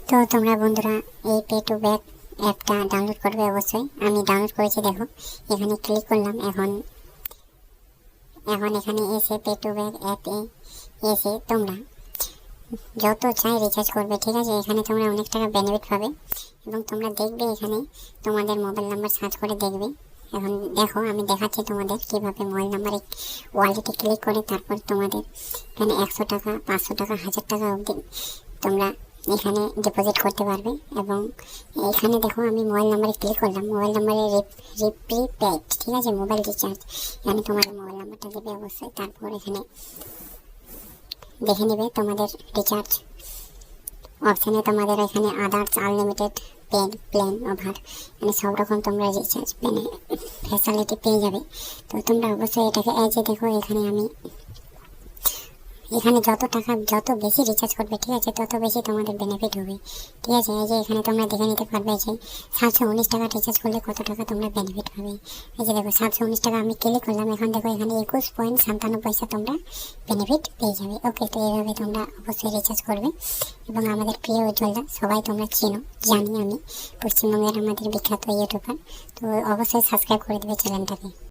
তো তোমরা বন্ধুরা এই পে টু ব্যাক অ্যাপটা ডাউনলোড করবে অবশ্যই। আমি ডাউনলোড করেছি, দেখো এখানে ক্লিক করলাম। এখন এখানে এসে পে টু ব্যাক অ্যাপে এসে তোমরা যত চাই রিচার্জ করবে, ঠিক আছে। এখানে তোমরা অনেক টাকা বেনিফিট পাবে এবং তোমরা দেখবে এখানে তোমাদের মোবাইল নাম্বার সার্চ করে দেখবে। এখন দেখো আমি দেখাচ্ছি তোমাদের কীভাবে মোবাইল নাম্বারে ওয়ালেটে ক্লিক করে তারপর তোমাদের এখানে 100 টাকা, 500 টাকা, 1000 টাকা অবধি তোমরা এখানে ডিপোজিট করতে পারবে। এবং এখানে দেখো আমি মোবাইল নাম্বারে ক্লিক করলাম, মোবাইল নাম্বারে প্রিপেড, ঠিক আছে, মোবাইল রিচার্জ। এখানে তোমাদের মোবাইল নাম্বারটা দেবে অবশ্যই। তারপর এখানে দেখে নেবে তোমাদের রিচার্জ অপশানে তোমাদের এখানে আদার্স, আনলিমিটেড, প্লেন, ওভার, মানে সব রকম তোমরা রিচার্জ ফ্যাসিলিটি পেয়ে যাবে। তো তোমরা অবশ্যই এটাকে দেখো এখানে আমি এখানে যত বেশি রিচার্জ করবে, ঠিক আছে, তত বেশি তোমাদের বেনিফিট হবে, ঠিক আছে। এখানে তোমরা দেখে নিতে পারবে যে 719 টাকা রিচার্জ করলে কত টাকা তোমরা বেনিফিট পাবে। দেখো 719 টাকা আমি ক্লিক করলাম। এখন দেখো এখানে 21.57 পয়সা তোমরা বেনিফিট পেয়ে যাবে। ওকে, তো এইভাবে তোমরা অবশ্যই রিচার্জ করবে। এবং আমাদের প্রিয় উজ্জ্বলদা সবাই তোমরা চিনো, জানি আমি, পশ্চিমবঙ্গের আমাদের বিখ্যাত ইউটিউবার। তো অবশ্যই সাবস্ক্রাইব করে দেবে চ্যানেলটাকে।